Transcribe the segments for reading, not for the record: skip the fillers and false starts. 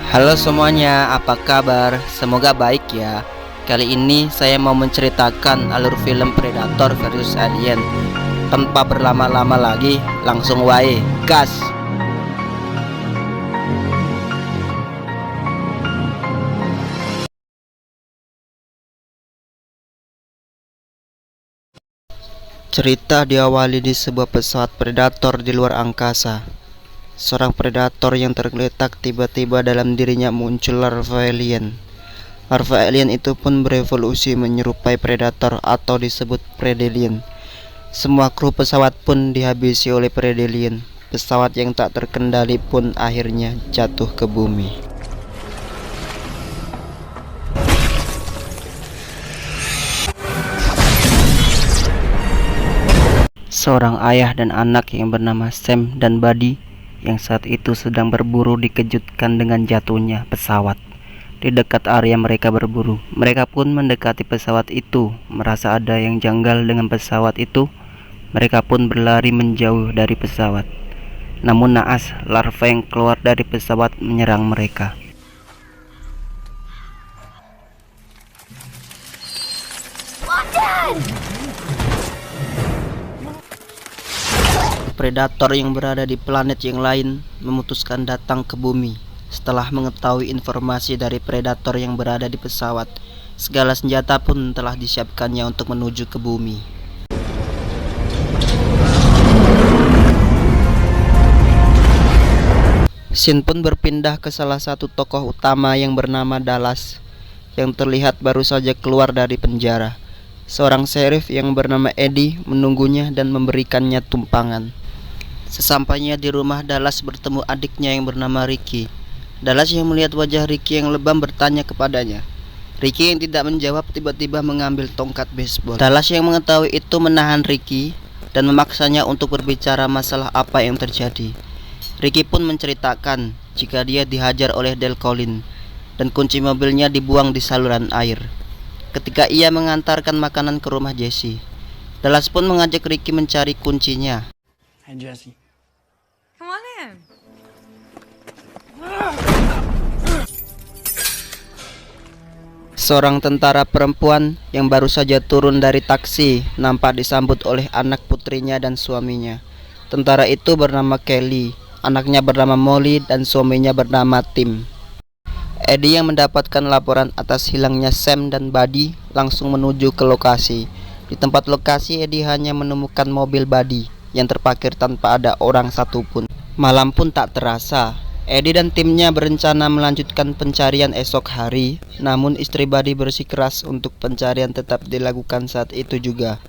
Halo semuanya, apa kabar? Semoga baik ya. Kali ini saya mau menceritakan alur film Predator versus Alien. Tanpa berlama-lama lagi, langsung wae, gas! Cerita diawali di sebuah pesawat Predator di luar angkasa. Seorang predator yang tergeletak tiba-tiba dalam dirinya muncul larva alien. Larva alien itu pun berevolusi menyerupai predator atau disebut predalien. Semua kru pesawat pun dihabisi oleh predalien. Pesawat yang tak terkendali pun akhirnya jatuh ke bumi. Seorang ayah dan anak yang bernama Sam dan Buddy yang saat itu sedang berburu dikejutkan dengan jatuhnya pesawat. Di dekat area mereka berburu, mereka pun mendekati pesawat itu. Merasa ada yang janggal dengan pesawat itu, mereka pun berlari menjauh dari pesawat. Namun naas, larva yang keluar dari pesawat menyerang mereka. Predator yang berada di planet yang lain memutuskan datang ke bumi. Setelah mengetahui informasi dari predator yang berada di pesawat, segala senjata pun telah disiapkannya untuk menuju ke bumi. Scene pun berpindah ke salah satu tokoh utama yang bernama Dallas, yang terlihat baru saja keluar dari penjara. Seorang sheriff yang bernama Eddie menunggunya dan memberikannya tumpangan. Sesampainya di rumah, Dallas bertemu adiknya yang bernama Ricky. Dallas yang melihat wajah Ricky yang lebam bertanya kepadanya. Ricky yang tidak menjawab tiba-tiba mengambil tongkat baseball. Dallas yang mengetahui itu menahan Ricky dan memaksanya untuk berbicara masalah apa yang terjadi. Ricky pun menceritakan jika dia dihajar oleh Del Collin dan kunci mobilnya dibuang di saluran air ketika ia mengantarkan makanan ke rumah Jesse. Dallas pun mengajak Ricky mencari kuncinya. Hey, Jesse. Come on in. Seorang tentara perempuan yang baru saja turun dari taksi nampak disambut oleh anak putrinya dan suaminya. Tentara itu bernama Kelly, anaknya bernama Molly, dan suaminya bernama Tim. Eddie yang mendapatkan laporan atas hilangnya Sam dan Buddy langsung menuju ke lokasi. Di tempat lokasi, Eddie hanya menemukan mobil Buddy yang terparkir tanpa ada orang satupun. Malam pun tak terasa. Eddie dan timnya berencana melanjutkan pencarian esok hari. Namun istri Buddy bersikeras untuk pencarian tetap dilakukan saat itu juga.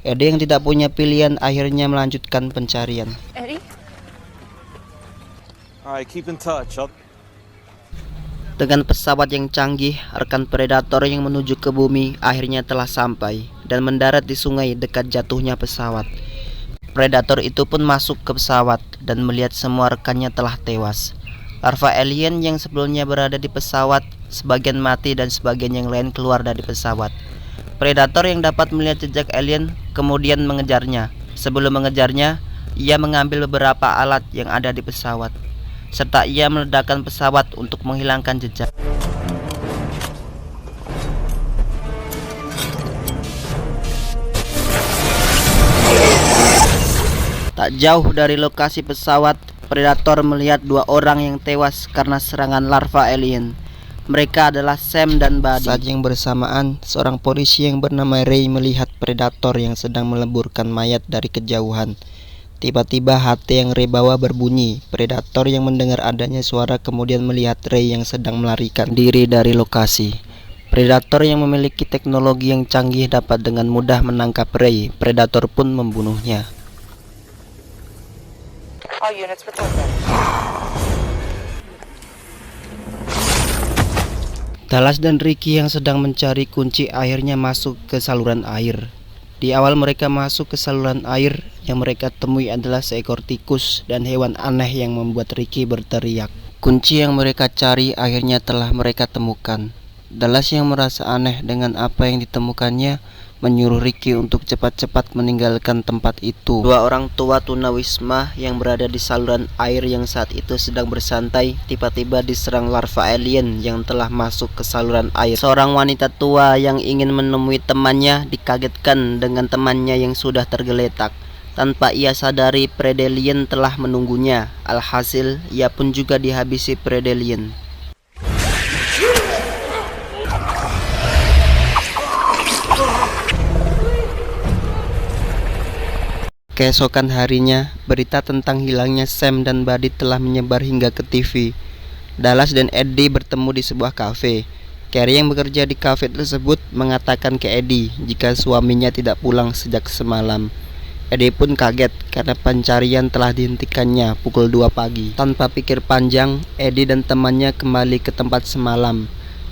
Eddie yang tidak punya pilihan akhirnya melanjutkan pencarian. Eddie? Alright, keep in touch. Dengan pesawat yang canggih, rekan predator yang menuju ke bumi akhirnya telah sampai dan mendarat di sungai dekat jatuhnya pesawat. Predator itu pun masuk ke pesawat dan melihat semua rekannya telah tewas. Larva alien yang sebelumnya berada di pesawat, sebagian mati dan sebagian yang lain keluar dari pesawat. Predator yang dapat melihat jejak alien kemudian mengejarnya. Sebelum mengejarnya, ia mengambil beberapa alat yang ada di pesawat, serta ia meledakkan pesawat untuk menghilangkan jejak. Tak jauh dari lokasi pesawat, predator melihat dua orang yang tewas karena serangan larva alien. Mereka adalah Sam dan Buddy. Saat yang bersamaan, seorang polisi yang bernama Ray melihat predator yang sedang meleburkan mayat dari kejauhan. Tiba-tiba HP yang Ray bawa berbunyi. Predator yang mendengar adanya suara kemudian melihat Ray yang sedang melarikan diri dari lokasi. Predator yang memiliki teknologi yang canggih dapat dengan mudah menangkap Ray. Predator pun membunuhnya. All units report that. Dallas dan Ricky yang sedang mencari kunci akhirnya masuk ke saluran air. Di awal mereka masuk ke saluran air, yang mereka temui adalah seekor tikus dan hewan aneh yang membuat Ricky berteriak. Kunci yang mereka cari akhirnya telah mereka temukan. Dallas yang merasa aneh dengan apa yang ditemukannya, menyuruh Ricky untuk cepat-cepat meninggalkan tempat itu. Dua orang tua tunawisma yang berada di saluran air yang saat itu sedang bersantai tiba-tiba diserang larva alien yang telah masuk ke saluran air. Seorang wanita tua yang ingin menemui temannya dikagetkan dengan temannya yang sudah tergeletak. Tanpa ia sadari, Predalien telah menunggunya. Alhasil, ia pun juga dihabisi Predalien. Keesokan harinya, berita tentang hilangnya Sam dan Buddy telah menyebar hingga ke TV. Dallas dan Eddie bertemu di sebuah kafe. Carrie yang bekerja di kafe tersebut mengatakan ke Eddie jika suaminya tidak pulang sejak semalam. Eddie pun kaget karena pencarian telah dihentikannya pukul 2 pagi. Tanpa pikir panjang, Eddie dan temannya kembali ke tempat semalam.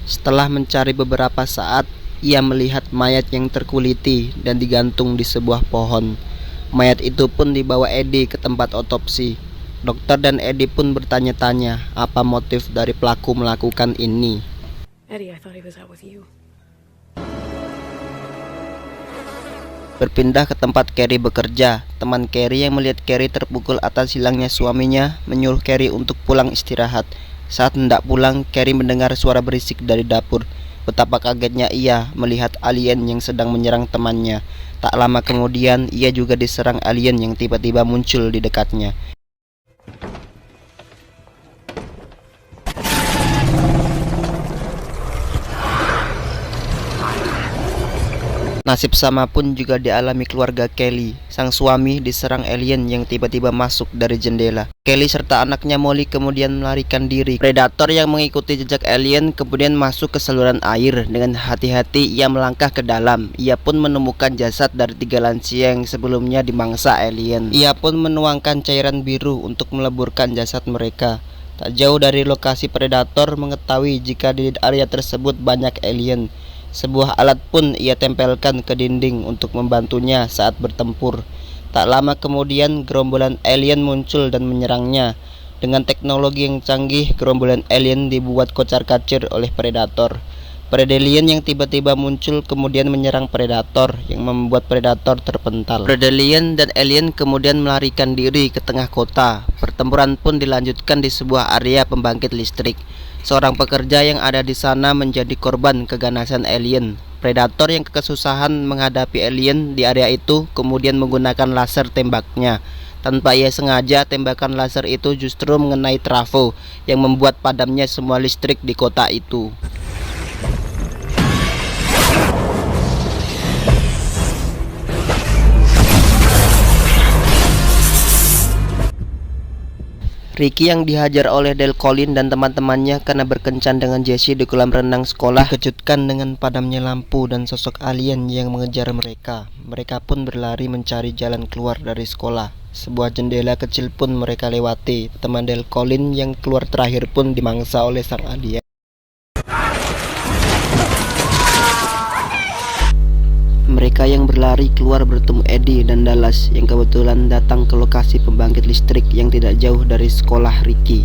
Setelah mencari beberapa saat, ia melihat mayat yang terkuliti dan digantung di sebuah pohon. Mayat itu pun dibawa Eddie ke tempat otopsi. Dokter dan Eddie pun bertanya-tanya apa motif dari pelaku melakukan ini. Eddie, I thought he was out with you. Berpindah ke tempat Carrie bekerja, teman Carrie yang melihat Carrie terpukul atas hilangnya suaminya menyuruh Carrie untuk pulang istirahat. Saat hendak pulang, Carrie mendengar suara berisik dari dapur. Betapa kagetnya ia melihat alien yang sedang menyerang temannya. Tak lama kemudian, ia juga diserang alien yang tiba-tiba muncul di dekatnya. Nasib sama pun juga dialami keluarga Kelly. Sang suami diserang alien yang tiba-tiba masuk dari jendela. Kelly serta anaknya Molly kemudian melarikan diri. Predator yang mengikuti jejak alien kemudian masuk ke saluran air. Dengan hati-hati ia melangkah ke dalam. Ia pun menemukan jasad dari 3 lansia yang sebelumnya dimangsa alien. Ia pun menuangkan cairan biru untuk meleburkan jasad mereka. Tak jauh dari lokasi predator mengetahui jika di area tersebut banyak alien. Sebuah alat pun ia tempelkan ke dinding untuk membantunya saat bertempur. Tak lama kemudian gerombolan alien muncul dan menyerangnya. Dengan teknologi yang canggih, gerombolan alien dibuat kocar-kacir oleh predator. Predalien yang tiba-tiba muncul kemudian menyerang predator yang membuat predator terpental. Predalien dan alien kemudian melarikan diri ke tengah kota. Pertempuran pun dilanjutkan di sebuah area pembangkit listrik. Seorang pekerja yang ada di sana menjadi korban keganasan alien. Predator yang kesusahan menghadapi alien di area itu kemudian menggunakan laser tembaknya. Tanpa ia sengaja, tembakan laser itu justru mengenai trafo yang membuat padamnya semua listrik di kota itu. Ricky yang dihajar oleh Del Collin dan teman-temannya karena berkencan dengan Jesse di kolam renang sekolah dikejutkan dengan padamnya lampu dan sosok alien yang mengejar mereka. Mereka pun berlari mencari jalan keluar dari sekolah. Sebuah jendela kecil pun mereka lewati. Teman Del Collin yang keluar terakhir pun dimangsa oleh sang alien. Mereka yang berlari keluar bertemu Eddie dan Dallas yang kebetulan datang ke lokasi pembangkit listrik yang tidak jauh dari sekolah Ricky.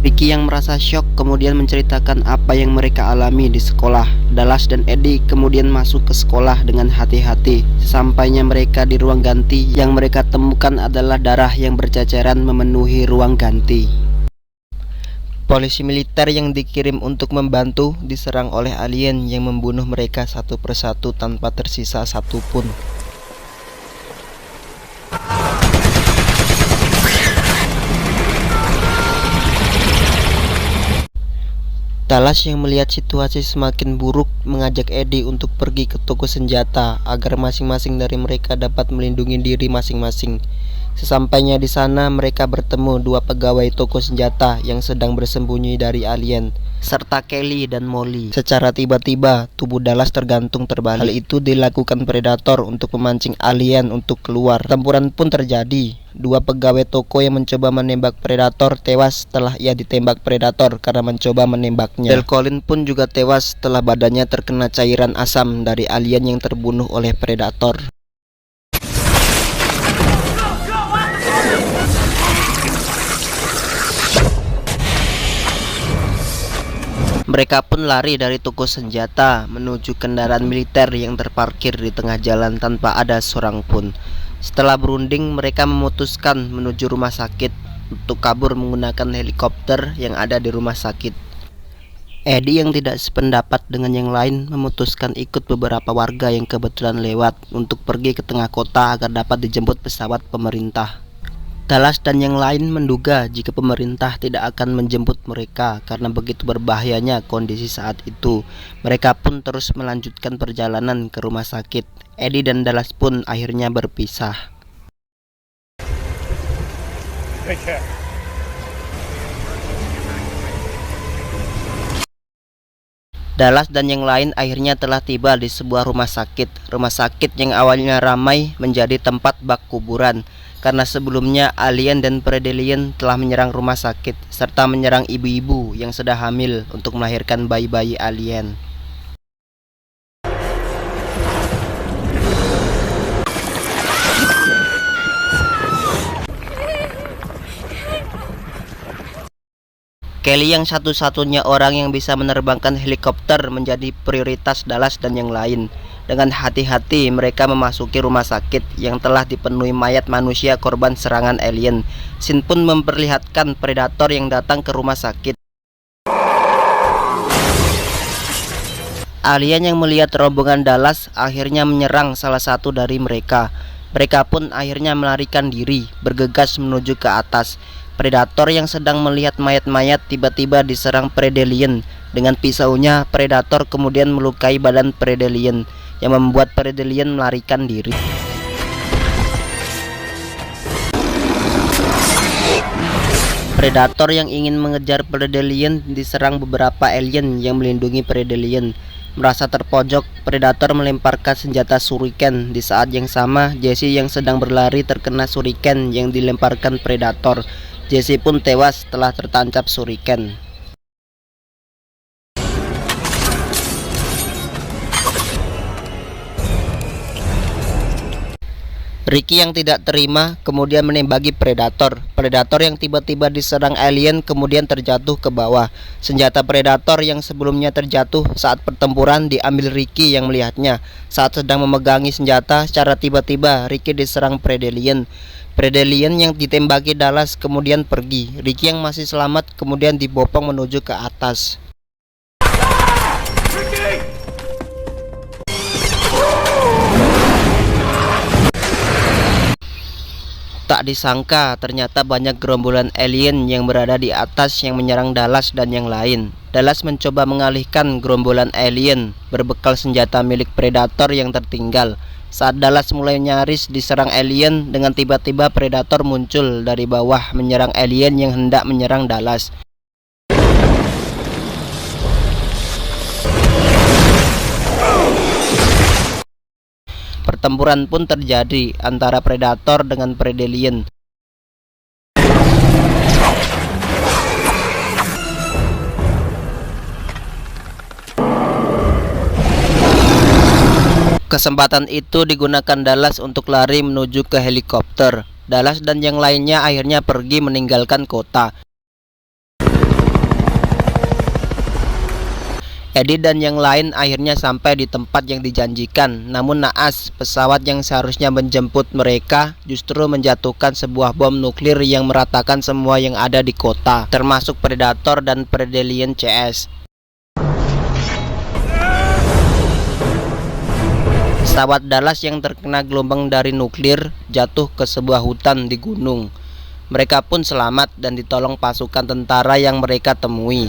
Ricky yang merasa syok kemudian menceritakan apa yang mereka alami di sekolah. Dallas dan Eddie kemudian masuk ke sekolah dengan hati-hati. Sesampainya mereka di ruang ganti, yang mereka temukan adalah darah yang berceceran memenuhi ruang ganti. Polisi militer yang dikirim untuk membantu diserang oleh alien yang membunuh mereka satu persatu tanpa tersisa satupun. Dallas yang melihat situasi semakin buruk mengajak Eddie untuk pergi ke toko senjata agar masing-masing dari mereka dapat melindungi diri masing-masing. Sesampainya di sana, mereka bertemu 2 pegawai toko senjata yang sedang bersembunyi dari alien, serta Kelly dan Molly. Secara tiba-tiba, tubuh Dallas tergantung terbalik. Hal itu dilakukan predator untuk memancing alien untuk keluar. Pertempuran pun terjadi. 2 pegawai toko yang mencoba menembak predator tewas setelah ia ditembak predator karena mencoba menembaknya. Del Collin pun juga tewas setelah badannya terkena cairan asam dari alien yang terbunuh oleh predator. Mereka pun lari dari toko senjata menuju kendaraan militer yang terparkir di tengah jalan tanpa ada seorang pun. Setelah berunding, mereka memutuskan menuju rumah sakit untuk kabur menggunakan helikopter yang ada di rumah sakit. Eddie yang tidak sependapat dengan yang lain memutuskan ikut beberapa warga yang kebetulan lewat untuk pergi ke tengah kota agar dapat dijemput pesawat pemerintah. Dallas dan yang lain menduga jika pemerintah tidak akan menjemput mereka karena begitu berbahayanya kondisi saat itu. Mereka pun terus melanjutkan perjalanan ke rumah sakit. Eddie dan Dallas pun akhirnya berpisah. Take care. Dallas dan yang lain akhirnya telah tiba di sebuah rumah sakit. Rumah sakit yang awalnya ramai menjadi tempat bak kuburan karena sebelumnya alien dan predalien telah menyerang rumah sakit serta menyerang ibu-ibu yang sedang hamil untuk melahirkan bayi-bayi alien. Kelly yang satu-satunya orang yang bisa menerbangkan helikopter menjadi prioritas Dallas dan yang lain. Dengan hati-hati mereka memasuki rumah sakit yang telah dipenuhi mayat manusia korban serangan alien. Scene pun memperlihatkan predator yang datang ke rumah sakit. Alien yang melihat rombongan Dallas akhirnya menyerang salah satu dari mereka. Mereka pun akhirnya melarikan diri, bergegas menuju ke atas. Predator yang sedang melihat mayat-mayat tiba-tiba diserang predalien. Dengan pisaunya, predator kemudian melukai badan predalien yang membuat predalien melarikan diri. Predator yang ingin mengejar predalien diserang beberapa alien yang melindungi predalien. Merasa terpojok, predator melemparkan senjata shuriken. Di saat yang sama, Jesse yang sedang berlari terkena shuriken yang dilemparkan predator. Jesse pun tewas setelah tertancap shuriken. Ricky yang tidak terima kemudian menembaki predator. Predator yang tiba-tiba diserang alien kemudian terjatuh ke bawah. Senjata predator yang sebelumnya terjatuh saat pertempuran diambil Ricky yang melihatnya. Saat sedang memegangi senjata, secara tiba-tiba Ricky diserang predalien. Predalien yang ditembaki Dallas kemudian pergi. Ricky yang masih selamat kemudian dibopong menuju ke atas. Tak disangka ternyata banyak gerombolan alien yang berada di atas yang menyerang Dallas dan yang lain. Dallas mencoba mengalihkan gerombolan alien berbekal senjata milik predator yang tertinggal. Saat Dallas mulai nyaris diserang alien, dengan tiba-tiba predator muncul dari bawah menyerang alien yang hendak menyerang Dallas. Pertempuran pun terjadi antara predator dengan predalien. Kesempatan itu digunakan Dallas untuk lari menuju ke helikopter. Dallas dan yang lainnya akhirnya pergi meninggalkan kota. Eddie dan yang lain akhirnya sampai di tempat yang dijanjikan. Namun naas, pesawat yang seharusnya menjemput mereka justru menjatuhkan sebuah bom nuklir yang meratakan semua yang ada di kota, termasuk predator dan predalien CS. Pesawat Dallas yang terkena gelombang dari nuklir jatuh ke sebuah hutan di gunung. Mereka pun selamat dan ditolong pasukan tentara yang mereka temui.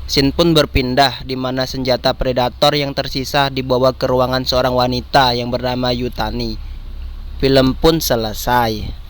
Scene pun berpindah di mana senjata predator yang tersisa dibawa ke ruangan seorang wanita yang bernama Yutani. Film pun selesai.